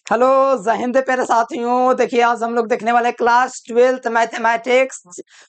Hello, जय हिंद प्यारे साथियों। देखिए आज हम लोग देखने वाले क्लास 12th मैथमेटिक्स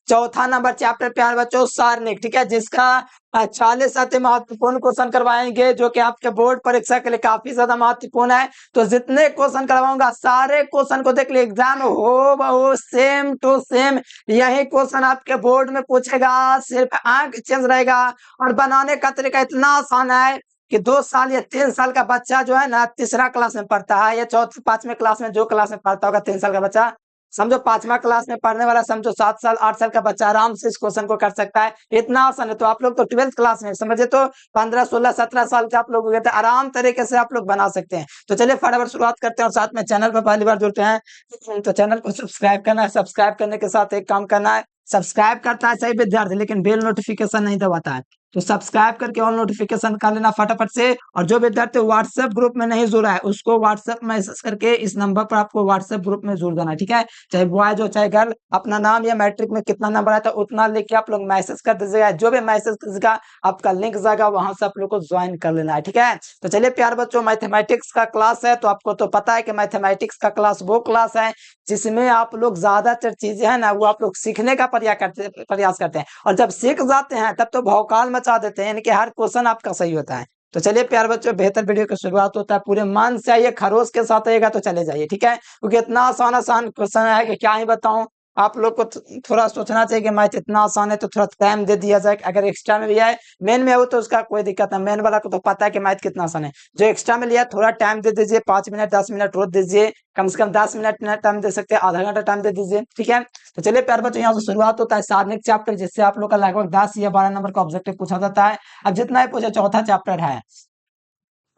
चौथा नंबर चैप्टर प्यारे बच्चों सारणिक, ठीक है, जिसका 40 अति महत्वपूर्ण क्वेश्चन करवाएंगे जो कि आपके बोर्ड परीक्षा के लिए काफी ज्यादा महत्वपूर्ण है। तो जितने क्वेश्चन करवाऊंगा सारे क्वेश्चन को देख लीजिए, एग्जाम हो बहु सेम टू सेम यही क्वेश्चन आपके बोर्ड में पूछेगा, सिर्फ अंक चेंज रहेगा। और बनाने का तरीका इतना आसान है कि 2 साल या 3 साल का बच्चा जो है ना, तीसरा क्लास में पढ़ता है या चौथे पांचवें क्लास में, जो क्लास में पढ़ता होगा 3 साल का बच्चा, समझो पांचवा क्लास में पढ़ने वाला, समझो 7 साल 8 साल का बच्चा आराम से इस क्वेश्चन को कर सकता है। इतना आसान है। तो आप लोग तो 12th क्लास में समझे, तो 15 16 17 साल के आप लोग हो गए, तो आराम तरीके से आप लोग बना सकते हैं। तो चलिए फटाफट शुरुआत करते हैं। और साथ में चैनल पर पहली बार जुड़ते हैं तो चैनल को सब्सक्राइब करना है। सब्सक्राइब करने के साथ एक काम करना है, सब्सक्राइब करता है सही विद्यार्थी, लेकिन बेल नोटिफिकेशन नहीं दबाता है, तो सब्सक्राइब करके ऑल नोटिफिकेशन कर लेना फटाफट से। और जो विद्यार्थी व्हाट्सएप ग्रुप में नहीं जुड़ा है उसको व्हाट्सएप मैसेज करके इस नंबर पर आपको व्हाट्सएप ग्रुप में जुड़ जाना है, ठीक है। चाहे बॉयज हो चाहे गर्ल, अपना नाम या मैट्रिक में कितना नंबर आता है उतना लिख के आप लोग मैसेज कर दीजिएगा। जो भी मैसेज कीजिएगा आपका लिंक जाएगा, वहां से आप लोग को ज्वाइन कर लेना है, ठीक है। तो चलिए प्यार बच्चों, मैथमेटिक्स का क्लास है तो आपको तो पता है कि मैथमेटिक्स का क्लास वो क्लास है जिसमें आप लोग ज्यादातर चीजें है ना वो आप लोग सीखने का प्रयास करते हैं। और जब सीख जाते हैं तब तो भौकाल मचा देते हैं, यानी कि हर क्वेश्चन आपका सही होता है। तो चलिए प्यार बच्चों, बेहतर वीडियो की शुरुआत होता है, पूरे मन से आइए, खरोश के साथ आइएगा तो चले जाइए, ठीक है। क्योंकि इतना आसान आसान क्वेश्चन है कि क्या ही बताऊं। आप लोग को थोड़ा सोचना चाहिए कि मैथ इतना आसान है तो थोड़ा टाइम दे दिया जाए। अगर एक्स्ट्रा में भी है, मेन में हो तो उसका कोई दिक्कत नहीं, मेन वाला को तो पता है कि मैथ कितना आसान है। जो एक्स्ट्रा में लिया थोड़ा टाइम दे दीजिए, 5 मिनट 10 मिनट रोज दीजिए, कम से कम 10 मिनट टाइम दे सकते हैं, आधा घंटा टाइम दे दीजिए, ठीक है। तो चलिए प्यार बच्चों, यहाँ से शुरुआत होता है सारणिक चैप्टर, जिससे आप लोग का लगभग 10 या 12 नंबर का ऑब्जेक्टिव पूछा जाता है। अब जितना ही पूछे, चौथा चैप्टर है।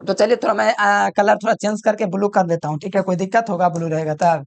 तो चलिए थोड़ा मैं कलर थोड़ा चेंज करके ब्लू कर देता हूँ, ठीक है। कोई दिक्कत होगा ब्लू रहेगा तब,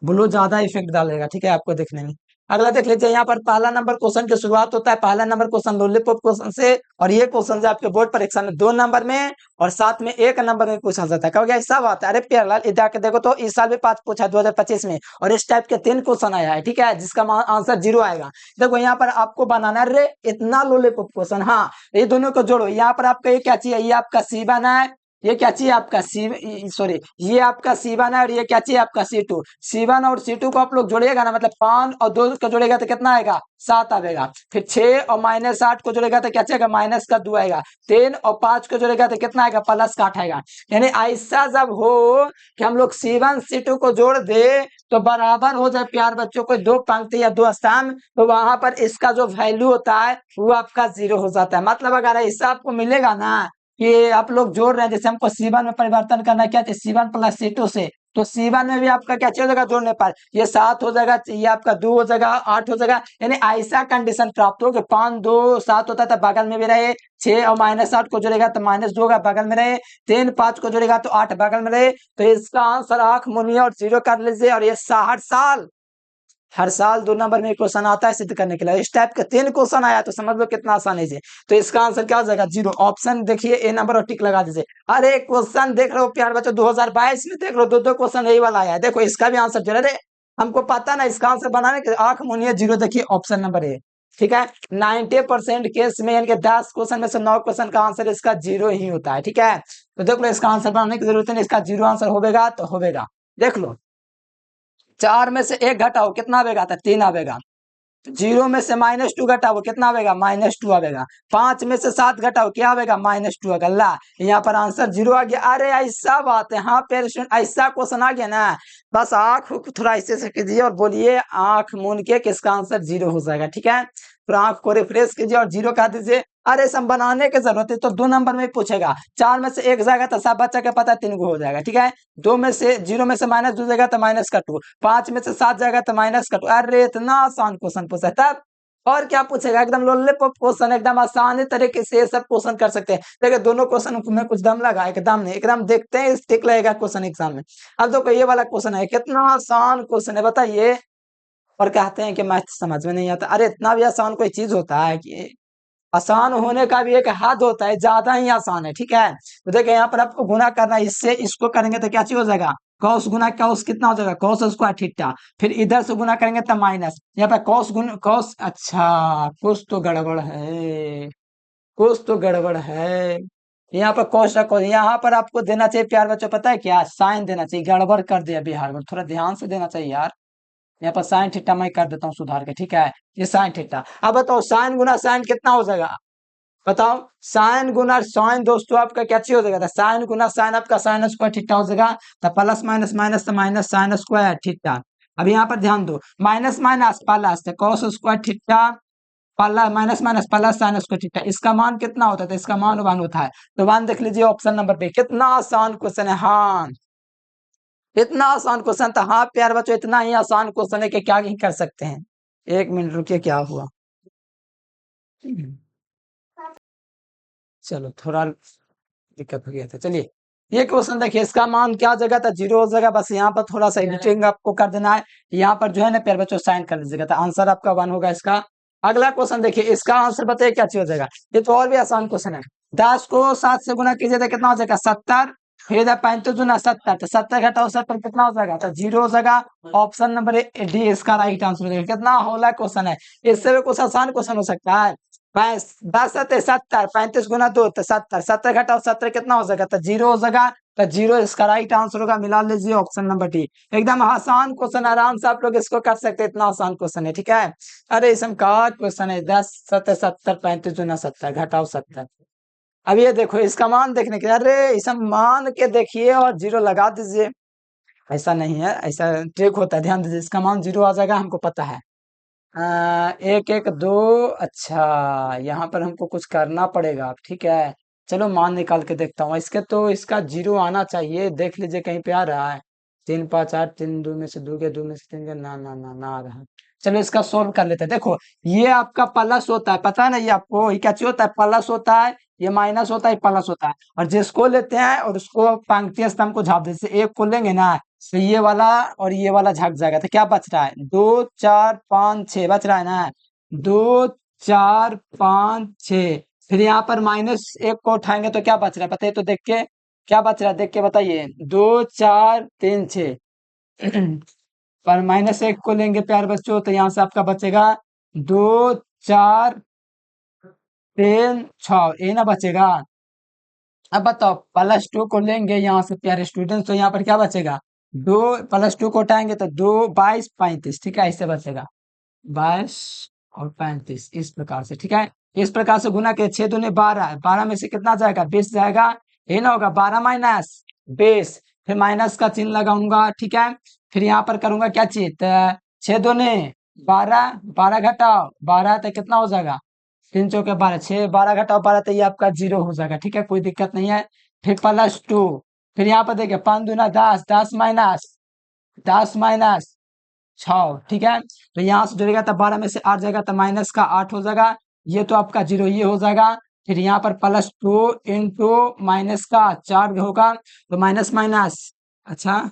ब्लू ज्यादा इफेक्ट डालेगा, ठीक है, आपको देखने में। अगला देख लीजिए, यहाँ पर पहला नंबर क्वेश्चन की शुरुआत होता है। पहला नंबर क्वेश्चन लॉलीपॉप क्वेश्चन से, और ये क्वेश्चन जो आपके बोर्ड परीक्षा में 2 नंबर में और साथ में 1 नंबर में पूछा जाता है। कहोगे ऐसा बात है? अरे प्यारलाल, इधर के देखो तो इस साल भी 5 पूछा 2025 में, और इस टाइप के 3 क्वेश्चन आया है, ठीक है, जिसका आंसर 0 आएगा। देखो यहाँ पर आपको बनाना है, अरे इतना लॉलीपॉप क्वेश्चन, हाँ ये दोनों को जोड़ो। यहाँ पर आपका ये क्या चाहिए, ये आपका सी बना है, ये क्या चाहिए आपका सी, सॉरी ये आपका C1 है, और ये क्या चाहिए आपका C2। C1 और C2 को आप लोग जोड़िएगा ना, मतलब 5 और 2 को जोड़ेगा तो कितना आएगा, 7 आएगा। फिर 6 और -8 को जोड़ेगा तो क्या चाहिए, -2 आएगा। 3 और 5 को जोड़ेगा तो कितना आएगा, +8 आएगा। यानी ऐसा जब हो कि हम लोग C1 C2 को जोड़ दे तो बराबर हो जाए प्यार बच्चों को 2 पंक्ति या 2 स्तंभ, तो वहां पर इसका जो वैल्यू होता है वो आपका 0 हो जाता है। मतलब अगर ऐसा आपको मिलेगा ना कि आप लोग जोड़ रहे हैं, जैसे हमको C1 में परिवर्तन करना है, क्या चाहिए, C1 + C2 से, तो C1 में भी आपका क्या हो जाएगा जोड़ने पर, ये 7 हो जाएगा, ये आपका 2 हो जाएगा, 8 हो जाएगा। यानी ऐसा कंडीशन प्राप्त हो कि 5 2 7 होता है तो बगल में भी रहे, 6 और -8 को जोड़ेगा तो -2 होगा, बगल में रहे, 3 5 को जोड़ेगा तो 8 बगल में रहे। तो इसका आंसर आंख मुनिया और 0 कर लीजिए। और ये 60 साल हर साल 2 नंबर में क्वेश्चन आता है सिद्ध करने के लिए। इस टाइप के 3 क्वेश्चन आया तो समझ लो कितना आसान है। तो इसका आंसर क्या हो जाएगा, 0। ऑप्शन देखिए ए नंबर और टिक लगा दीजिए। अरे क्वेश्चन देख रहे हो प्यार बच्चों, 2022 में देख लो 2 क्वेश्चन यही वाला आया है। देखो इसका भी आंसर 0। अरे हमको पता ना इसका आंसर बनाने के, आंख मुनिए 0, देखिए ऑप्शन नंबर ए, ठीक है। 90% केस में, यानी कि 10 क्वेश्चन में से 9 क्वेश्चन का आंसर इसका 0 ही होता है, ठीक है। तो देख लो इसका आंसर बनाने की जरूरत नहीं, इसका 0 आंसर होगा तो होगा। देख लो 4 में से 1 घटाओ कितना आएगा, तो 3 आएगा। 0 में से -2 घटाओ कितना आएगा, -2 आएगा। 5 में से 7 घटाओ क्या आएगा, -2 आएगा। ला यहाँ पर आंसर 0 आ गया। अरे ऐसा बात है, हाँ पेरेंट, ऐसा क्वेश्चन आ गया ना, बस आंख थोड़ा ऐसे से कीजिए और बोलिए आंख मूंद के किसका आंसर 0 हो जाएगा, ठीक है। फिर आंख को रिफ्रेश कीजिए और 0 कर दीजिए। अरे सब बनाने की जरूरत है, तो 2 नंबर में पूछेगा। 4 में से 1 जाएगा तो सब बच्चा के पता 3 को हो जाएगा, ठीक है। 2 में से 0 में से -2 जाएगा तो -2, 5 में से 7 जाएगा तो -2। अरे इतना आसान क्वेश्चन पूछा है तब, और क्या पूछेगा, एकदम लोल्ले क्वेश्चन, एकदम आसानी तरीके से ये सब क्वेश्चन कर सकते हैं। देखिए दोनों क्वेश्चन में कुछ दम लगा, एकदम नहीं, एकदम देखते हैं टिक लगेगा क्वेश्चन एग्जाम में। अब देखो ये वाला क्वेश्चन है, कितना आसान क्वेश्चन है बताइए। और कहते हैं कि मैथ समझ में नहीं आता। अरे इतना भी आसान कोई चीज होता है कि, आसान होने का भी एक हद होता है, ज्यादा ही आसान है, ठीक है। तो देखिए यहाँ पर आपको गुना करना है, इससे इसको करेंगे तो क्या चीज हो जाएगा, कॉस गुना कॉस कितना हो जाएगा, कॉस स्क्वायर थीटा। फिर इधर से गुना करेंगे तो माइनस, यहाँ पर कॉस गुना कॉस, अच्छा कुछ तो गड़बड़ है। कुछ तो गड़बड़ है। यहाँ पर कौशल को यहाँ पर आपको देना चाहिए प्यार बच्चों, पता है क्या, साइन देना चाहिए, गड़बड़ कर दिया बिहार में, थोड़ा ध्यान से देना चाहिए यार। यहाँ पर साइन थीटा मैं कर देता हूँ सुधार के, ठीक है, ये साइन थीटा। अब बताओ साइन गुना साइन कितना हो जाएगा, बताओ, साइन गुना साइन दोस्तों आपका क्या चीज हो जाएगा, साइन गुना साइन आपका साइन स्क्वायर थीटा हो जाएगा, तो प्लस माइनस माइनस तो माइनस साइन स्क्वायर थीटा। अब यहाँ पर ध्यान दो, minus minus plus cos square theta, plus minus minus plus sine square theta, इसका मान कितना होता है, तो इसका मान 1 होता है। तो 1 देख लीजिए ऑप्शन नंबर पे, कितना आसान क्वेश्चन है। हाँ, इतना आसान क्वेश्चन था। हाँ प्यार बच्चों, इतना ही आसान क्वेश्चन है कि क्या ही कर सकते हैं। 1 मिनट रुकिए, क्या हुआ, चलो थोड़ा दिक्कत हो गया था। चलिए ये क्वेश्चन देखिए, इसका मान क्या जगह था, 0 हो जाएगा, बस यहाँ पर थोड़ा सा एडिटिंग आपको कर देना है। यहाँ पर जो है ना प्यार बच्चों साइन कर लीजिएगा, तो आंसर आपका 1 होगा इसका। अगला क्वेश्चन देखिए, इसका आंसर बताइए क्या चीज हो जाएगा। ये तो और भी आसान क्वेश्चन है। 10 को 7 से गुना कीजिए तो कितना हो जाएगा, 70। फिर 35 दूना 70, तो 70 घटाओ 70 कितना हो जाएगा, तो 0 हो जाएगा। ऑप्शन नंबर डी इसका राइट आंसर हो जाएगा। कितना होला क्वेश्चन है, इससे भी कुछ आसान क्वेश्चन हो सकता है। 10 70, 35 गुना 2 तो 70, 70 घटाओ 70 कितना हो जाएगा, तो 0 हो जाएगा। तो 0 इसका राइट आंसर होगा, मिला लीजिए ऑप्शन नंबर डी। एकदम आसान क्वेश्चन, आराम से आप लोग इसको कर सकते हैं, इतना आसान क्वेश्चन है, ठीक है। अरे इसम का क्वेश्चन है, 10 70 70, 35 दूना 70 घटाओ 70। अब ये देखो इसका मान देखने के लिए, अरे इसम मान के देखिए और 0 लगा दीजिए। ऐसा नहीं है, ऐसा ट्रिक होता है, ध्यान दीजिए, इसका मान 0 आ जाएगा, हमको पता है। 1 1 2, अच्छा यहाँ पर हमको कुछ करना पड़ेगा, ठीक है। चलो मान निकाल के देखता हूँ इसके, तो इसका 0 आना चाहिए, देख लीजिए कहीं पे आ रहा है। 3 5 8, 3 2 में से 2 गया, 2 में से 3 गया, ना ना ना ना आ रहा है। चलो इसका सोल्व कर लेते हैं। देखो ये आपका प्लस होता है, पता है ना, ये आपको ये क्या चीज होता है, प्लस होता है, ये माइनस होता है, प्लस होता है। और जिसको लेते हैं और उसको पंक्ति स्तंभ को झाप देते, एक को लेंगे ना, तो ये वाला और ये वाला झक जाएगा, तो क्या बच रहा है, 2 4 5 6 बच रहा है ना, 2 4 5 6। फिर यहाँ पर -1 को उठाएंगे तो क्या बच रहा है, बताइए तो, देख के क्या बच रहा है, देख के बताइए, 2 4 3 6। पर -1 को लेंगे प्यार बच्चों, तो यहाँ से आपका बचेगा 2 4 3 6, ये ना बचेगा। अब बताओ +2 को लेंगे यहाँ से प्यारे स्टूडेंट्स, तो यहाँ पर क्या बचेगा, 2 +2 को उठाएंगे तो 2 22 35, ठीक है, इससे बचेगा 22 और 35, इस प्रकार से, ठीक है। इस प्रकार से गुना के 6 दूनी 12, 12 में से कितना जाएगा, 20 जाएगा, ये ना होगा 12 माइनस 20, फिर माइनस का चिन्ह लगाऊंगा, ठीक है। फिर यहाँ पर करूंगा क्या चीज, तो 6 दूनी 12, 12 घटाओ 12 तो कितना हो जाएगा, 3 चौके 12, 6 12 घटाओ 12 तो ये आपका 0 हो जाएगा, ठीक है, कोई दिक्कत नहीं है। फिर +2, फिर यहाँ पर देखिए 5 दूना 10, 10 माइनस 6, ठीक है। तो यहाँ से जुड़ेगा तो 12 में से 8 जाएगा, तो माइनस का 8 हो जाएगा, ये तो आपका 0 ये हो जाएगा। फिर यहाँ पर +2 इंटू माइनस का 4 होगा, तो माइनस माइनस, अच्छा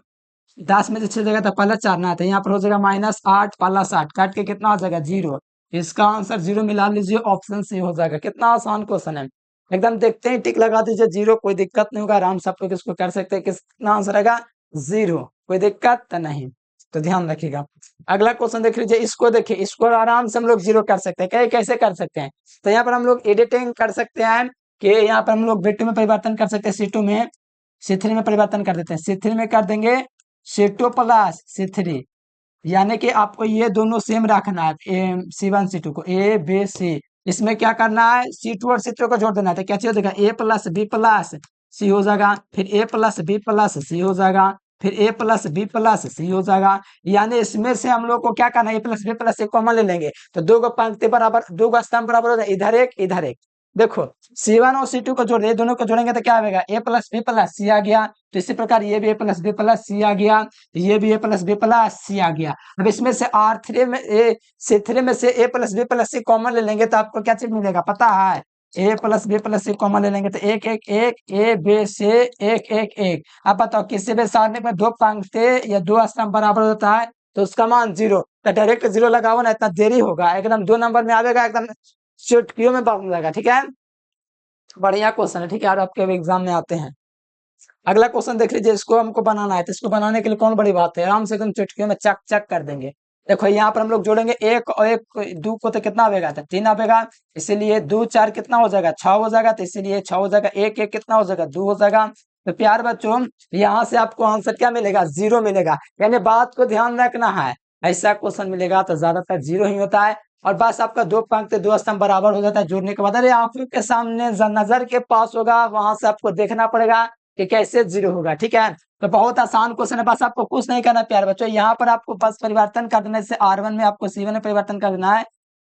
10 में से 6 जाएगा तो +4 ना, तो यहाँ पर हो जाएगा -8 +8, काट के कितना हो जाएगा, 0। इसका आंसर 0 मिला लीजिए, ऑप्शन सी हो जाएगा। कितना आसान क्वेश्चन है, एकदम देखते ही टिक लगा दीजिए 0, कोई दिक्कत नहीं होगा, आराम से आप लोग इसको कर सकते हैं। कितना आंसर आएगा, 0, कोई दिक्कत नहीं, तो ध्यान रखिएगा। अगला क्वेश्चन देख लीजिए, इसको देखिए, इसको आराम से हम लोग 0 कर सकते हैं। कैसे कर सकते हैं, तो यहाँ पर हम लोग एडिटिंग कर सकते हैं, कि यहाँ पर हम लोग B2 में परिवर्तन कर सकते हैं, C2 में, C3 में परिवर्तन कर देते हैं, C3 में कर देंगे C2 प्लस C3, यानी कि आपको ये दोनों सेम रखना है, C1 C2 को, A B C। इसमें क्या करना है, C2 और C3 को जोड़ देना है, तो क्या चीज हो जाएगा, A plus B plus C हो जाएगा, फिर A plus B plus C हो जाएगा, फिर A plus B plus C हो जाएगा। यानी इसमें से हम लोग को क्या करना है, A plus B plus C common ले लेंगे, तो दो गो पंक्ति बराबर, दो गो स्तंभ बराबर हो जाए, इधर एक इधर एक। देखो C1 और C2 को जोड़, ये दोनों को जोड़ेंगे तो क्या आएगा, A plus B plus C आ गया। तो इसी प्रकार ये भी A plus B plus C आ गया, ये भी A plus B plus C आ गया। अब इसमें से R3 में C3 में से A plus B plus C common ले लेंगे, तो आपको क्या चीज मिलेगा, पता है, A plus B plus C common ले लेंगे तो 1 1 1, A B से 1 1 1। अब बताओ किसी भी सारणी में दो पंक्ति या दो स्तंभ बराबर होता है, तो उसका मान 0, तो डायरेक्ट 0 लगाओ ना, इतना देरी होगा, एकदम 2 नंबर में आएगा, एकदम चुटकियों में बन जाएगा, ठीक है। बढ़िया क्वेश्चन है, ठीक है, और आपके एग्जाम में आते हैं। अगला क्वेश्चन देख लीजिए, इसको हमको बनाना है, तो इसको बनाने के लिए कौन बड़ी बात है, आराम से एकदम चुटकियों में चक चक कर देंगे। देखो यहाँ पर हम लोग जोड़ेंगे एक और एक, दो को तो कितना आवेगा, तो 3 आवेगा, इसीलिए 2 4 कितना हो जाएगा, 6 हो जाएगा, तो इसीलिए 6 हो जाएगा, एक एक कितना हो जाएगा, 2 हो जाएगा। तो प्यार बच्चों यहाँ से आपको आंसर क्या मिलेगा, 0 मिलेगा। यानी बात को ध्यान रखना है, ऐसा क्वेश्चन मिलेगा तो ज्यादातर 0 ही होता है। और बस आपका दो पंक्ति दो स्तंभ बराबर हो जाता है जोड़ने के बाद। अरे आंखों के सामने नजर के पास होगा, वहां से आपको देखना पड़ेगा कि कैसे 0 होगा, ठीक है। तो बहुत आसान क्वेश्चन है, बस आपको कुछ नहीं करना प्यार बच्चों, यहाँ पर आपको बस परिवर्तन कर देने से R1 में आपको C1 में परिवर्तन कर देना है,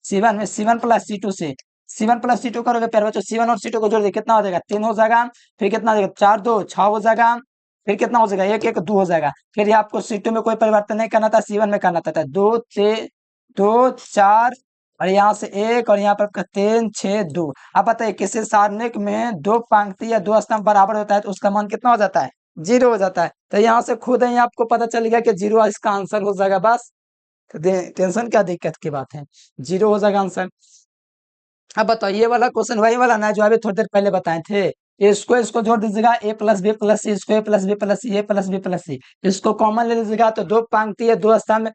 C1 में C1 प्लस C2 से C1 प्लस C2 करोगे प्यार बच्चों, C1 और C2 को जोड़ दे कितना हो जाएगा, 3 हो जाएगा। फिर कितना हो जाएगा, 4 2 6 हो जाएगा। फिर कितना हो जाएगा, 1 1 2 हो जाएगा। फिर ये आपको C2 में कोई परिवर्तन नहीं करना था, C1 में करना था। 2 6 2 4 और यहाँ से 1 और यहाँ पर 3 6 2। अब बताइए किसी सारणिक में दो पंक्ति या दो स्तंभ बराबर होता है तो उसका मान कितना हो जाता है, 0 हो जाता है। तो यहाँ से खुद ही आपको पता चल गया कि 0 इसका आंसर हो जाएगा। बस तो टेंशन क्या दिक्कत की बात है, 0 हो जाएगा आंसर। अब बताओ ये वाला क्वेश्चन वही वाला ना जो अभी थोड़ी देर पहले बताए थे, इसको जोड़ दीजिएगा, ए प्लस बी प्लस सी, इसको ए प्लस बी प्लस सी, ए प्लस बी प्लस सी, इसको कॉमन ले लीजिएगा तो दो पंक्ति या दो स्तंभ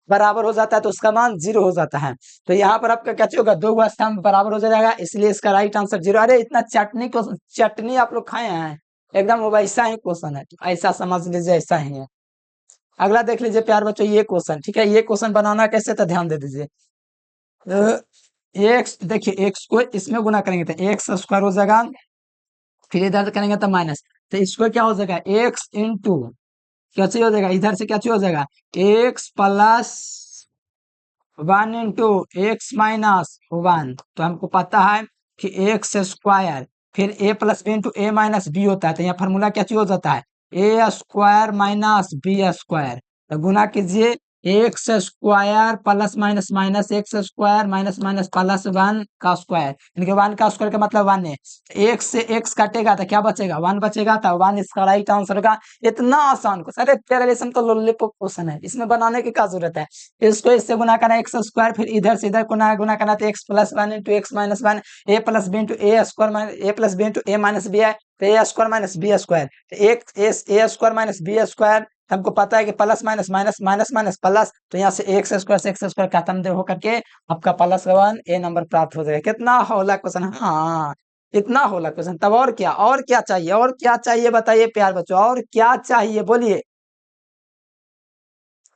बराबर हो जाता है तो उसका मान 0 हो जाता है। तो यहाँ पर आपका क्या होगा, दो स्तंभ बराबर हो जाएगा, इसलिए इसका राइट आंसर 0। अरे इतना चटनी आप लोग खाए हैं, एकदम वैसा ही क्वेश्चन है, तो ऐसा समझ लीजिए, ऐसा ही है। अगला देख लीजिए प्यार बच्चों ये क्वेश्चन, ठीक है। ये क्वेश्चन बनाना कैसे तो ध्यान दे दीजिए। एक्स देखिए, एक्स को इसमें गुना करेंगे तो एक्स स्क्वायर हो जाएगा, फिर इधर करेंगे तो माइनस, तो इसको क्या हो जाएगा, एक्स इंटू क्या चीज हो जाएगा, इधर से क्या चीज हो जाएगा, x plus 1 into x minus 1। तो हमको पता है कि एक्स स्क्वायर फिर ए प्लस बी इंटू ए माइनस बी होता है, तो यहाँ फॉर्मूला क्या चीज हो जाता है, ए स्क्वायर माइनस बी स्क्वायर। तो गुना कीजिए, x square plus minus minus x square minus minus plus 1 का स्क्वायर, यानी कि 1 का स्क्वायर का मतलब 1 है। एक्स से एक्स कटेगा तो क्या बचेगा, 1 बचेगा, तो 1 इसका राइट आंसर होगा। इतना आसान क्वेश्चन, अरे प्यारे तो लॉलीपॉप क्वेश्चन है, इसमें बनाने की क्या जरूरत है। इसको इससे गुना करना एक्स स्क्वायर, फिर इधर से इधर गुना करना तो x plus 1 into x minus 1, ए प्लस बी इंटू ए स्क्वायर माइनस ए प्लस बी इंटू ए माइनस बी है, तो ए स्क्वायर माइनस बी स्क्वायर, तो एक ए स्क्वायर माइनस बी स्क्वायर। हमको पता है कि plus minus minus minus minus plus, तो यहाँ से एक्स स्क्वायर से एक्स स्क्वायर खत्म हो करके आपका +1 ए नंबर प्राप्त हो जाएगा। कितना होला क्वेश्चन, हाँ इतना होला क्वेश्चन। तब और क्या चाहिए, और क्या चाहिए बताइए प्यार बच्चों, और क्या चाहिए बोलिए।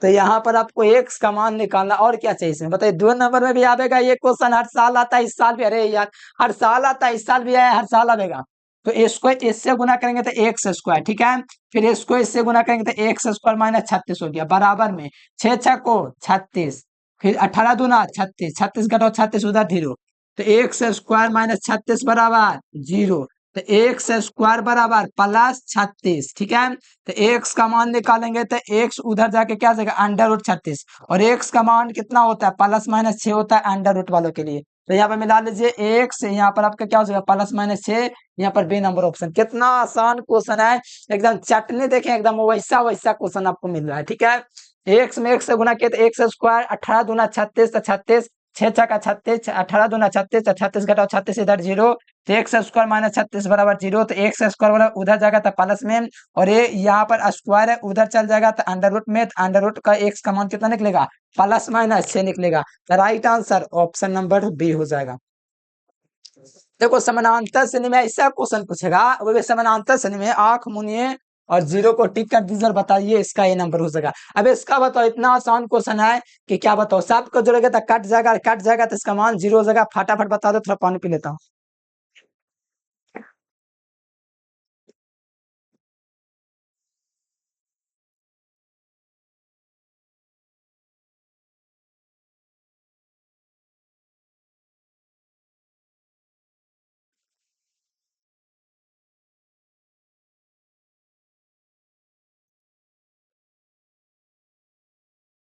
तो यहाँ पर आपको एक्स का मान निकालना, और क्या चाहिए इसमें बताइए। 2 नंबर में भी आएगा ये क्वेश्चन, हर साल आता है, इस साल भी, अरे यार हर साल आता है, इस साल भी आया, हर साल आएगा। तो इसको इससे गुना करेंगे तो एक्स स्क्वायर, ठीक है। फिर इसको इससे गुना करेंगे तो एक्स स्क्वायर माइनस 36 हो गया, बराबर में 6 6 को 36, फिर 18 दूना 36, 36 घटाओ 36 उधर 0, तो एक्स स्क्वायर माइनस 36 बराबर 0। तो एक्स स्क्वायर बराबर +36, ठीक है। तो एक्स का मान निकालेंगे तो एक्स उधर जाके क्या जाएगा, √36, और एक्स का मान कितना होता है, +-6 होता है अंडर रूट वालों के लिए। तो यहाँ पर मिला लीजिए एक्स, यहाँ पर आपका क्या हो जाएगा +-6, यहाँ पर बी नंबर ऑप्शन। कितना आसान क्वेश्चन है, एकदम चटनी देखें, एकदम वैसा वैसा क्वेश्चन आपको मिल रहा है, ठीक है। एक्स में एक्स से गुना किया तो एक्स स्क्वायर, 18 दूना 36 तो 36, 6 6 का 36, 18 दूना 36 तो 36 घटाओ 36 इधर 0, तो एक्स स्क्वायर माइनस 36 बराबर 0। तो एक्स स्क्वायर वाला उधर जाएगा तो प्लस में, और ये यहाँ पर स्क्वायर है उधर चल जाएगा तो अंडर रूट में, तो अंडर रूट का एक्स का मान कितना निकलेगा, +-6 निकलेगा। तो right answer option number B हो जाएगा। देखो समानांतर श्रेणी में ऐसा क्वेश्चन पूछेगा, वो भी समानांतर श्रेणी में आंख मुनिए और 0 को टिक कर दीजिए और बताइए इसका ये नंबर हो जाएगा। अब इसका बताओ, इतना आसान क्वेश्चन है कि क्या बताओ, सब को जोड़ेगा तो कट जाएगा तो इसका मान 0 हो जाएगा। फटाफट बता दो, थोड़ा पानी पी लेता हूँ।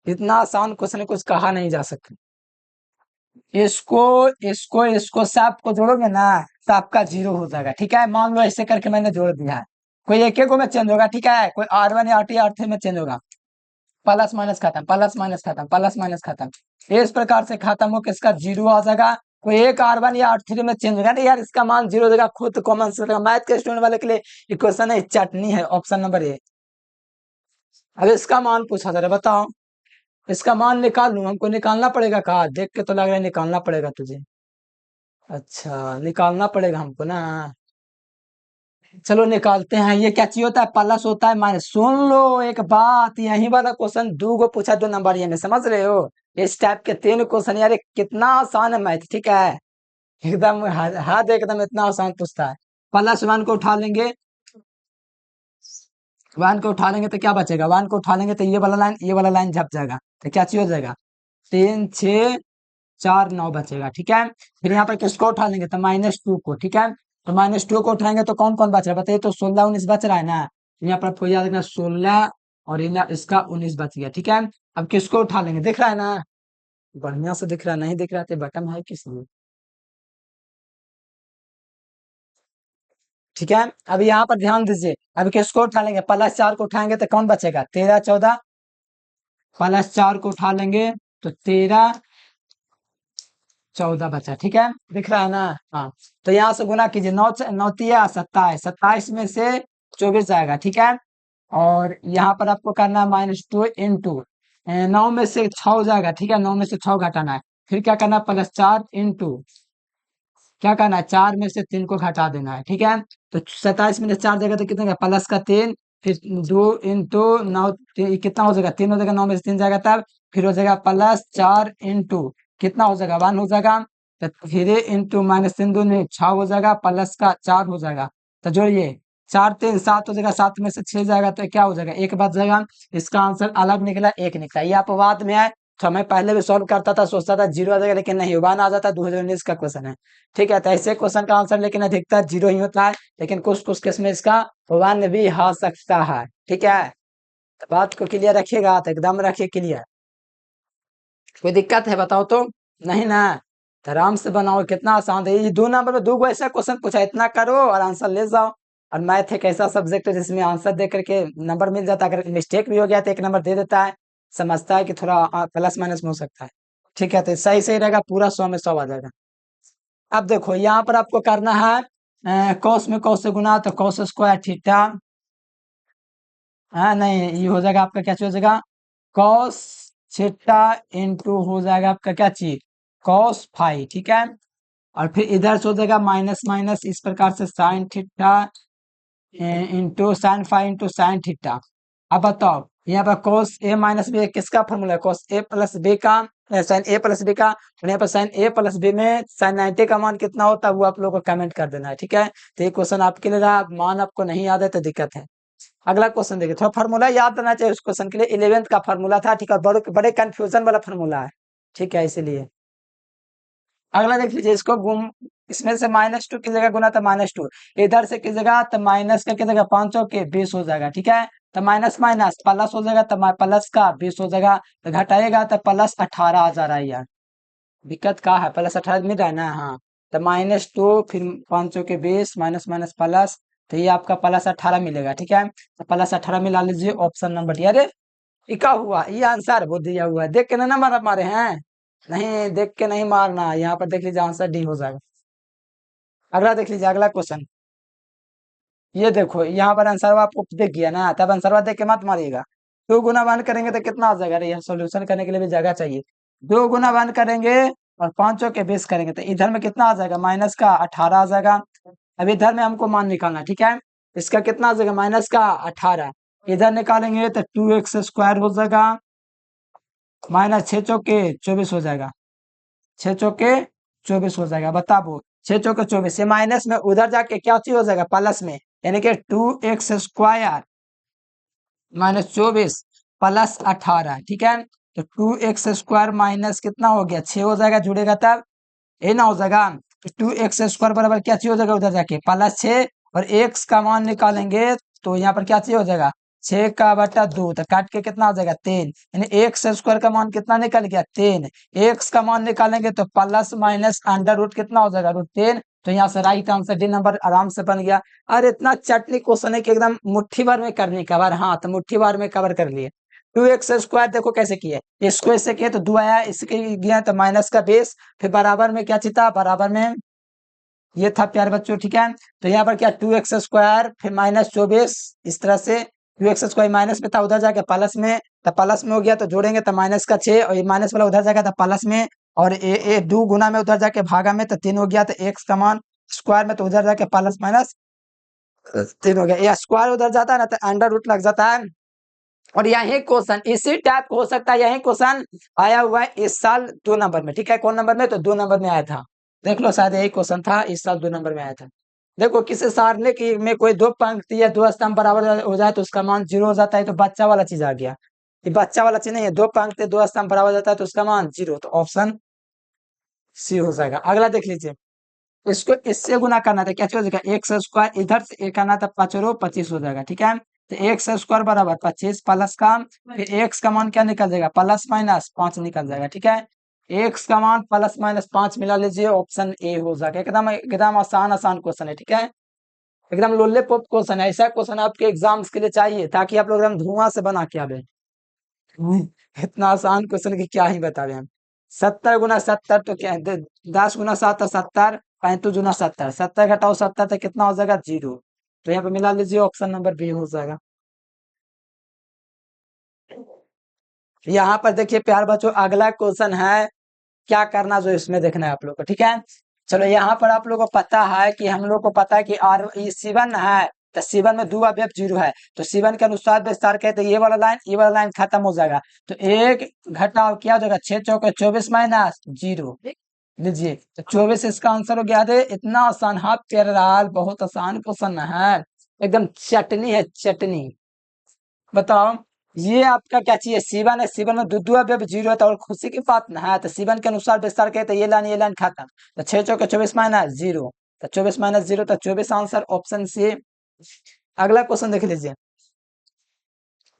इतना आसान क्वेश्चन कुछ कहा नहीं जा सकता। इसको इसको इसको सब को जोड़ोगे ना तो आपका 0 हो जाएगा, ठीक है। मान लो ऐसे करके मैंने जोड़ दिया है, कोई एक एक में चेंज होगा, ठीक है। कोई R1 या R2 या R3 में चेंज होगा, प्लस माइनस खत्म, प्लस माइनस खत्म, प्लस माइनस खत्म, इस प्रकार से खत्म होकर इसका 0 आ जाएगा। कोई एक R1 या R3 में चेंज होगा, नहीं यार इसका मान 0 हो जाएगा, खुद कॉमन सेंस। मैथ के स्टूडेंट वाले के लिए इक्वेशन है, चटनी है, ऑप्शन नंबर ए। अब इसका मान पूछा जा रहा है, बताओ। इसका मान निकाल लूं, हमको निकालना पड़ेगा, कहा देख के तो लग रहा है निकालना पड़ेगा तुझे। अच्छा, निकालना पड़ेगा हमको ना। चलो निकालते हैं। ये क्या चीज होता है? प्लस होता है माइनस। सुन लो एक बात, यही वाला क्वेश्चन दो गो पूछा 2 नंबर ये में, समझ रहे हो? इस टाइप के 3 क्वेश्चन यार, कितना आसान है मैथ, ठीक है। एकदम हद एकदम इतना आसान पूछता है। +1 को उठा लेंगे, 1 को उठा लेंगे तो क्या बचेगा? 1 को उठा लेंगे तो ये वाला लाइन झप जाएगा, तो क्या चीज हो जाएगा? 3 6 4 9 बचेगा, ठीक है। फिर यहाँ पर किसको उठा लेंगे? तो -2 को, ठीक है। तो -2 को उठाएंगे तो कौन कौन बच रहा है बताइए? तो 16 19 बच रहा है ना। तो यहाँ पर आपको याद रखना 16 और इसका 19 बच गया, ठीक है। अब किसको उठा लेंगे? दिख रहा है ना? बढ़िया से दिख रहा है, नहीं दिख रहा तो बटन है किस लिए? ठीक है। अब यहाँ पर ध्यान दीजिए, अब किसको उठा लेंगे? +4 को उठाएंगे तो कौन बचेगा? 13 14। +4 को उठा लेंगे तो 13 14 बचा, ठीक है। दिख रहा है ना? हाँ। तो यहाँ से गुना कीजिए, 9 9 तिया 27, 27 में से 24 जाएगा, ठीक है। और यहाँ पर आपको करना है -2 इंटू 9 में से 6 हो जाएगा, ठीक है। 9 में से 6 घटाना है। फिर क्या करना है? +4 इंटू क्या करना है? 4 में से 3 को घटा देना है, ठीक है। तो 27 में से 4 जगह तो कितना का प्लस का 3, फिर 2 इंटू 9 कितना हो जाएगा? 3 हो जाएगा। 9 में से 3 जाएगा तब फिर हो जाएगा +4 इंटू कितना हो जाएगा? 1 हो जाएगा। तो फिर इंटू -3 दूनी 6 हो जाएगा, प्लस का 4 हो जाएगा। तो जोड़िए, 4 3 7 हो जाएगा, 7 में से 6 जाएगा तो क्या हो जाएगा? 1 बच जाएगा। इसका आंसर अलग निकला, 1 निकला। ये अपवाद में है। तो मैं पहले भी सॉल्व करता था, सोचता था 0 आ जाएगा, लेकिन नहीं, 1 आ जाता। 2019 का क्वेश्चन है, ठीक है। तो ऐसे क्वेश्चन का आंसर लेकिन अधिकतर 0 ही होता है, लेकिन कुछ कुछ केस में इसका 1 भी आ सकता है, ठीक है। तो बात को क्लियर रखिएगा, तो एकदम रखिए क्लियर। कोई दिक्कत है बताओ तो? नहीं ना? तो आराम से बनाओ, कितना आसान है। ये 2 नंबर में 2 गो ऐसा क्वेश्चन पूछा, इतना करो और आंसर ले जाओ। और मैथ एक ऐसा सब्जेक्ट है जिसमें आंसर दे करके नंबर मिल जाता है। अगर मिस्टेक भी हो गया तो 1 नंबर दे देता है, समझता है कि थोड़ा प्लस माइनस में हो सकता है, ठीक है। तो सही सही रहेगा, पूरा 100 में 100 आ जाएगा। अब देखो यहाँ पर आपको करना है कॉस में कॉस से गुना, तो कॉस स्क्वायर थीटा। हाँ नहीं, ये हो जाएगा आपका क्या चीज हो जाएगा? कॉस थीटा इंटू हो जाएगा आपका क्या चीज? कॉस फाई, ठीक है। और फिर इधर से हो जाएगा माइनस माइनस, इस प्रकार से sine theta into sine phi into sine theta. अब बताओ यहाँ पर cos a माइनस बी किसका फॉर्मूला है? cos a प्लस बी का, साइन a प्लस बी का। और यहाँ पर साइन a प्लस बी में साइन 90 का मान कितना होता है वो आप लोगों को कमेंट कर देना है, ठीक है। तो ये क्वेश्चन आपके लिए रहा। मान आपको नहीं याद है तो दिक्कत है। अगला क्वेश्चन देखिए, थोड़ा फॉर्मूला याद रहना चाहिए उस क्वेश्चन के लिए। 11th का फॉर्मूला था, ठीक है। बड़े बड़े कंफ्यूजन वाला फॉर्मूला है, ठीक है, इसीलिए। अगला देख लीजिए, इसको गुम इसमें से -2 की जगह गुना, तो -2 इधर से की जगह तो माइनस का की जगह 5 के 20 हो जाएगा, ठीक है। तो माइनस माइनस प्लस हो जाएगा, तो प्लस का 20 हो जाएगा। तो घटाएगा तो +18 आ जा रहा है यार। दिक्कत का है? +18 मिल रहा है ना? हाँ। तो -2 फिर 5 के 20 माइनस माइनस प्लस, तो ये आपका +18 मिलेगा, ठीक है। तो +18 मिला लीजिए ऑप्शन नंबर डी। अरे इका हुआ, ये आंसर वो दिया हुआ है, देख के ना मारा मारे हैं। नहीं, देख के नहीं मारना, यहाँ पर देख लीजिए आंसर डी हो जाएगा। अगला देख लीजिए, अगला क्वेश्चन। ये देखो यहाँ पर आंसर आपको दिख गया ना, तब आंसर देख के मत मारिएगा। 2 गुना 1 करेंगे तो कितना आ जाएगा? अरे यार, सोल्यूशन करने के लिए भी जगह चाहिए। 2 गुना 1 करेंगे और 5 के 20 करेंगे तो इधर में कितना आ जाएगा? माइनस का 18 आ जाएगा। अब इधर में हमको मान निकालना, ठीक है। इसका कितना आ जाएगा? माइनस का 18। इधर निकालेंगे तो 2x² हो जाएगा, माइनस 6 चौके 24 हो जाएगा। 6 चौके 24 हो जाएगा। बताओ, 6 चौके 24, ये माइनस में उधर जाके क्या चीज हो जाएगा? प्लस में, यानी कि 2x² -24 +18, ठीक है। तो 2x² माइनस कितना हो गया? 6 हो जाएगा, जुड़ेगा तब ये ना हो जाएगा। 2x² बराबर क्या चीज हो जाएगा? उधर जाके +6 और x का मान निकालेंगे तो यहाँ पर क्या चीज हो जाएगा? 6 का बटा 2, तो काट के कितना हो जाएगा? 3, यानी x² का मान कितना निकल गया? 3। x का मान निकालेंगे तो प्लस माइनस अंडर रूट कितना हो जाएगा? √3। तो यहाँ से राइट आंसर डी नंबर आराम से बन गया। अरे इतना चटनी क्वेश्चन है कि एकदम मुट्ठी भर में करने का बार, हाँ तो मुट्ठी भर में कवर कर लिए। 2x² देखो कैसे किए, इसको इससे किए तो 2 आया, इसके गया तो माइनस का बेस, फिर बराबर में क्या चीता? बराबर में ये था प्यारे बच्चों, ठीक है। तो यहाँ पर क्या 2x² फिर -24, इस तरह से 2x² माइनस में था, उधर जाके प्लस में, तो प्लस में हो गया, तो जोड़ेंगे तो माइनस का 6 और ये माइनस वाला उधर जाएगा तो प्लस में, और ए 2 गुना में उधर जाके भागा में तो 3 हो गया, तो एक्स का मान स्क्वायर में तो उधर जाके प्लस माइनस 3 हो गया। या स्क्वायर उधर जाता है ना तो अंडर रूट लग जाता है। और यही क्वेश्चन इसी टाइप हो सकता है, यही क्वेश्चन आया हुआ है इस साल 2 नंबर में, ठीक है। कौन नंबर में? तो 2 नंबर में आया था। देख लो, शायद यही क्वेश्चन था इस साल 2 नंबर में आया था। देखो, किसी सारणी की में कोई दो पंक्ति या दो स्तंभ बराबर हो जाए तो उसका मान 0 हो जाता है। तो बच्चा वाला चीज आ गया, ये बच्चा वाला चीज नहीं है। दो पंक्ति दो स्तंभ बराबर हो जाता है तो उसका मान 0, तो ऑप्शन सी हो जाएगा। अगला देख लीजिए, इसको इससे गुना करना था, क्या हो जाएगा? एक्स स्क्वायर इधर से एक आना था 5 और 25 हो जाएगा, ठीक है। तो एक्स स्क्वायर बराबर 25 प्लस का, फिर एक्स का मान क्या निकल जाएगा? प्लस माइनस 5 निकल जाएगा, ठीक है। एक्स का मान प्लस माइनस 5 मिला लीजिए, ऑप्शन ए हो जाएगा। एकदम एकदम आसान आसान क्वेश्चन है, ठीक है। एकदम लोल्ले पोप क्वेश्चन है। ऐसा क्वेश्चन आपके एग्जाम्स के लिए चाहिए ताकि आप लोग एकदम धुआं से बना के आवे। इतना आसान क्वेश्चन की क्या ही बतावे हम। 70 गुना 70 तो क्या है? 10 गुना 7 तो 70, 35 गुना 70, 70 घटाओ 70 तो कितना हो जाएगा? 0। तो यहाँ पे मिला लीजिए, ऑप्शन नंबर बी हो जाएगा। यहाँ पर देखिए प्यार बच्चों, अगला क्वेश्चन है, क्या करना जो इसमें देखना है आप लोग को, ठीक है। चलो, यहाँ पर आप लोग को पता है कि हम लोग को पता है कि आर C1 है, तो C1 में दो अवयव 0 है, तो C1 के अनुसार विस्तार कहते हैं। ये वाला लाइन खत्म हो जाएगा, तो एक घटाव क्या हो जाएगा? 6 चौके 24 माइनस 0 लीजिए, तो 24 इसका आंसर हो गया। अरे इतना आसान, हाथ पैर लाल, बहुत आसान क्वेश्चन है, एकदम चटनी है चटनी। बताओ, ये आपका क्या चाहिए? C1 है, C1 में दो अवयव 0 है, तो और खुशी की बात ना है। तो C1 के अनुसार विस्तार कहते हैं, ये लाइन खत्म, तो 6 चौके 24 माइनस 0, तो 24 माइनस 0 तो 24 आंसर, ऑप्शन सी। अगला क्वेश्चन देख लीजिए।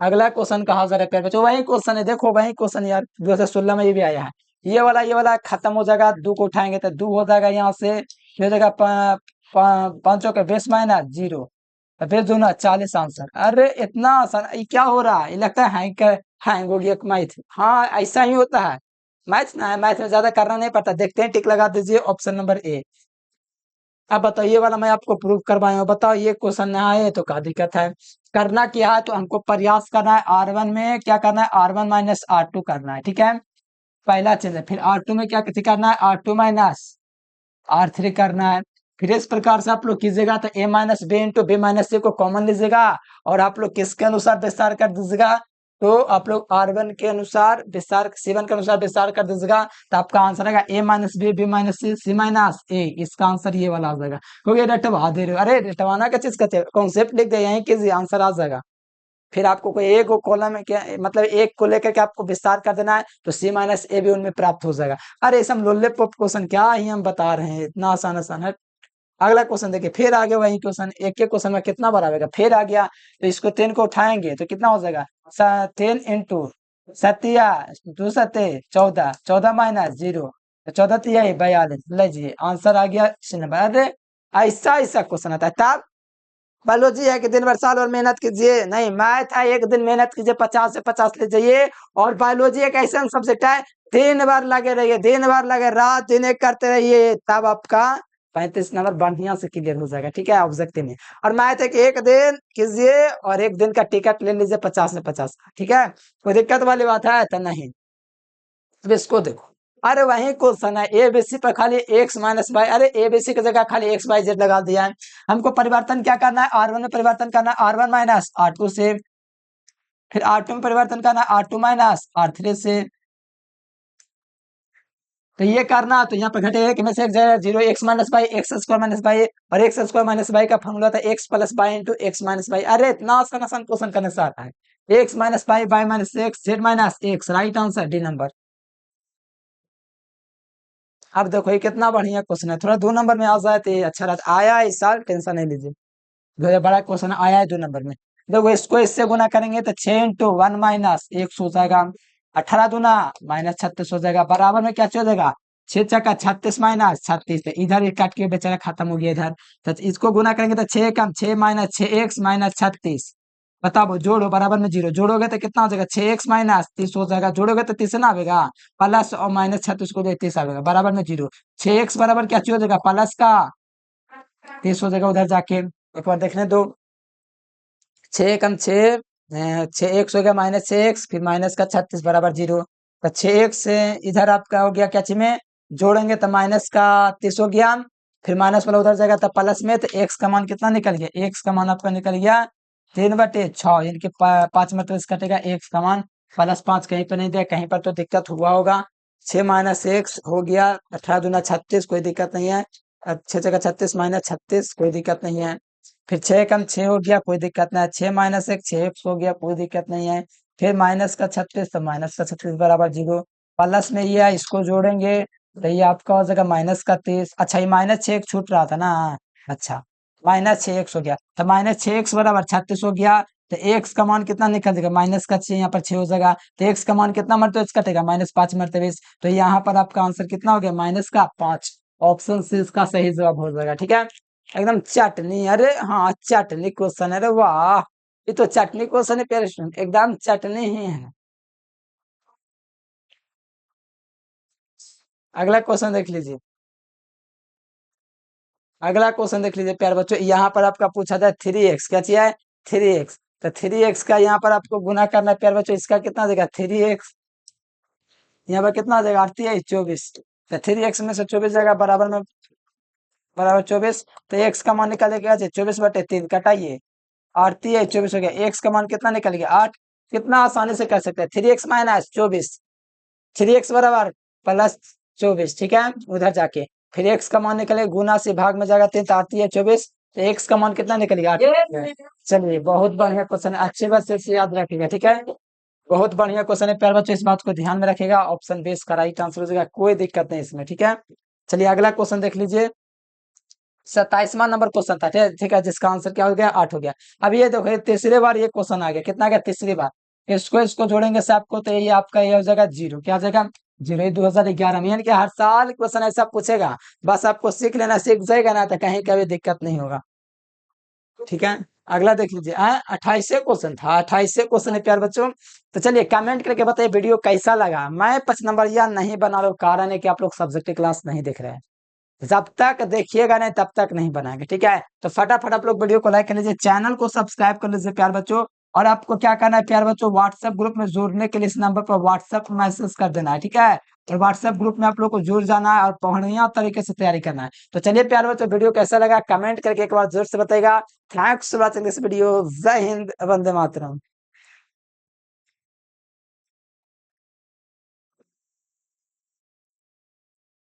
अगला क्वेश्चन कहा जा रहा है प्यारे बच्चों? वही क्वेश्चन है, देखो वही क्वेश्चन यार, 2016 में ये भी आया है। ये वाला खत्म हो जाएगा, 2 को उठाएंगे तो 2 हो जाएगा, यहाँ से ये हो जाएगा 5 के 20 माइनस 0, तो फिर दूना 40 आंसर। अरे इतना आसान, ये क्या हो रहा है? ये लगता है हैंग हो गया मैथ। हाँ, ऐसा ही होता है मैथ ना, मैथ में ज्यादा करना नहीं पड़ता। देखते हैं, टिक लगा दीजिए, ऑप्शन नंबर ए। अब बताओ, ये वाला मैं आपको प्रूव करवाया हूँ, बताओ ये क्वेश्चन ना आए तो क्या दिक्कत है? करना क्या है? तो हमको प्रयास करना है, R1 में क्या करना है? R1 माइनस R2 करना है, ठीक है। पहला चीज है। फिर R2 में क्या करना है? R2 माइनस R3 करना है। फिर इस प्रकार से आप लोग कीजिएगा, तो a minus B into B minus C को कॉमन लीजिएगा, और आप लोग किसके अनुसार विस्तार कर दीजिएगा? तो आप लोग R1 के अनुसार विस्तार, C1 के अनुसार विस्तार कर दीजिएगा, तो आपका आंसर आएगा a minus B, B minus C, C minus A. इसका आंसर ये वाला आ जाएगा। क्योंकि रटवा दे रहे हो, अरे रटवाना का चीज कहते हैं, कॉन्सेप्ट लिख दे, यहीं कीजिए, आंसर आ जाएगा। फिर आपको कोई एक कॉलम में क्या मतलब, एक को लेकर के आपको विस्तार कर देना है, तो C माइनस ए भी उनमें प्राप्त हो जाएगा। अरे सब लोल्ले पोप क्वेश्चन क्या ही हम बता रहे हैं, इतना आसान आसान है। अगला क्वेश्चन देखिए, फिर आगे वही क्वेश्चन, एक एक क्वेश्चन में कितना बार आएगा? फिर आ गया, तो इसको 10 को उठाएंगे तो कितना हो जाएगा? 10 इंटू सतिया 2 सते 14, 14 माइनस 0, तो 14 तिया 42, लीजिए आंसर आ गया इसी नंबर। अरे ऐसा ऐसा क्वेश्चन आता है। तब बायोलॉजी है कि दिन भर साल और मेहनत कीजिए, नहीं मैथ है एक दिन मेहनत कीजिए, 50 से 50 ले जाइए। और बायोलॉजी एक ऐसा सब्जेक्ट है, दिन भर लगे रहिए, दिन भर लगे, रात दिन एक करते रहिए, तब आपका 35 नंबर बढ़िया से क्लियर हो जाएगा, ठीक है, ऑब्जेक्टिव में। और मैथ एक दिन कीजिए और एक दिन का टिकट ले लीजिए 50 से 50, ठीक है। कोई दिक्कत वाली बात है तो नहीं। अब इसको देखो, अरे वही क्वेश्चन है, एबीसी पर खाली एक्स माइनस वाई, अरे एबीसी की जगह खाली एक्स वाई जेड लगा दिया है। हमको परिवर्तन क्या करना है? R1 में परिवर्तन करना है, R1 माइनस R2 से। फिर R2 में परिवर्तन करना है, R2 माइनस R3 से। तो ये करना, तो यहाँ पर घटेगा कि में से एक जाएगा 0, x minus by x square minus by, और एक्स स्क्वायर माइनस बाई का फॉर्मूला था x plus by into x minus by. अरे इतना आसान आसान क्वेश्चन करने से आता है। X minus by, by minus x, Z minus x, right answer D number. अब देखो ये कितना बढ़िया क्वेश्चन है, थोड़ा 2 नंबर में आ जाए तो ये अच्छा रहता। आया है इस साल, टेंशन नहीं लीजिए, बड़ा क्वेश्चन आया है 2 नंबर में। देखो इसको इससे गुना करेंगे तो 6 इंटू 1 माइनस 1 हो जाएगा, 18 दूना माइनस 36 हो जाएगा, बराबर में क्या हो जाएगा? 6 चक्का 36 माइनस 36, इधर एक काट के बेचारा खत्म हो गया इधर। तो इसको गुना करेंगे तो 6 कम 6 माइनस 6x माइनस 36, बताओ जोड़ो, बराबर में 0 जोड़ोगे तो कितना हो जाएगा? 6x माइनस 30 हो जाएगा, जोड़ोगे तो 30 ना आएगा, प्लस और माइनस 36 को 30 आएगा, बराबर में 0। 6x बराबर क्या हो जाएगा? प्लस का 30 हो जाएगा, उधर जाके एक बार देखने दो। 6 कम 6 छः एक्स हो गया माइनस 6x, फिर माइनस का 36 बराबर 0। तो 6x इधर आपका हो गया क्या चीज में जोड़ेंगे तो माइनस का 30 हो गया, फिर माइनस वाला उधर जाएगा तो प्लस में, तो x का मान कितना निकल गया, x का मान आपका निकल गया 3/6, यानी कि 5 मतलब इसका कटेगा x का मान +5, कहीं पर नहीं दिया, कहीं पर तो दिक्कत हुआ होगा। 6 माइनस एक्स हो गया 18 दूना 36, कोई दिक्कत नहीं है। 6 जगह 36 माइनस 36, कोई दिक्कत नहीं है। फिर 6 कम 6 हो गया, कोई दिक्कत नहीं है। 6 माइनस 1 6x हो गया, कोई दिक्कत नहीं है। फिर माइनस का 36, तो माइनस का 36 बराबर 0। प्लस में ये है, इसको जोड़ेंगे तो ये आपका हो जाएगा माइनस का 30। अच्छा, ये माइनस 6 छूट रहा था ना। अच्छा, माइनस 6x हो गया, तो माइनस 6x बराबर 36 हो गया। तो x का मान कितना निकल जाएगा, माइनस का 6 यहाँ पर 6 हो जाएगा, तो x का मान कितना मरतबे कटेगा, -5 मरतबे। तो यहाँ पर आपका आंसर कितना हो गया, माइनस का 5। ऑप्शन सी इसका सही जवाब हो जाएगा। ठीक है, एकदम चटनी, अरे हाँ चटनी क्वेश्चन, अरे वाह, ये तो चटनी क्वेश्चन है प्यारे स्टूडेंट, एकदम चटनी ही है। अगला क्वेश्चन देख लीजिए, अगला क्वेश्चन देख लीजिए प्यारे बच्चों, यहाँ पर आपका पूछा था 3x, क्या चाहिए 3x, तो 3x का यहाँ पर आपको गुना करना है प्यारे बच्चों, इसका कितना देगा 3x, यहाँ पर कितना आ जाएगा 24, तो 3x में से 24 जाएगा बराबर में, बराबर 24, तो x का मान निकालेगा 24/3, कटाइए 24 हो गया, x का मान कितना निकल गया 8। कितना आसानी से कर सकते हैं, 3x माइनस 24, 3x बराबर +24, ठीक है, उधर जाके फिर x का मान निकले गुना से भाग में जाएगा 3, तो 24, तो x का मान कितना निकलेगा 8। चलिए, बहुत बढ़िया क्वेश्चन है, अच्छे बात से याद रखिएगा। ठीक है, बहुत बढ़िया क्वेश्चन है प्यारे बच्चों, इस बात को ध्यान में रखेगा, ऑप्शन बेस का राइट आंसर हो जाएगा, कोई दिक्कत नहीं इसमें। ठीक है, चलिए अगला क्वेश्चन देख लीजिए, 27वां नंबर क्वेश्चन था, ठीक है, जिसका आंसर क्या हो गया 8 हो गया। अब ये देखो, ये तीसरी बार ये क्वेश्चन आ गया, कितना आ गया तीसरी बार, इसको जोड़ेंगे से आपको, तो ये आपका ये हो जाएगा 0, क्या हो जाएगा 0, 2011 में, यानी कि हर साल क्वेश्चन ऐसा पूछेगा, बस आपको सीख लेना, सीख जाएगा ना तो कहीं कभी दिक्कत नहीं होगा। ठीक है, अगला देख लीजिए, 28 क्वेश्चन था, 28 क्वेश्चन है प्यार बच्चों। तो चलिए कमेंट करके बताइए वीडियो कैसा लगा। मैं 5 नंबर या नहीं बना रहा हूँ, कारण है कि आप लोग सब्जेक्ट क्लास नहीं देख रहे हैं, जब तक देखिएगा नहीं तब तक नहीं बनाएंगे। ठीक है, तो फटाफट आप लोग वीडियो को लाइक कर लीजिए, चैनल को सब्सक्राइब कर लीजिए प्यार बच्चों। और आपको क्या करना है प्यार बच्चों, व्हाट्सएप ग्रुप में जुड़ने के लिए इस नंबर पर व्हाट्सएप मैसेज कर देना है। ठीक है, और व्हाट्सएप ग्रुप में आप लोग को जुड़ जाना है और बढ़िया तरीके से तैयारी करना है। तो चलिए प्यार बच्चों, वीडियो कैसा लगा कमेंट करके एक बार जोर से बताइएगा। Thanks for watching this video, जय हिंद, वंदे मातरम।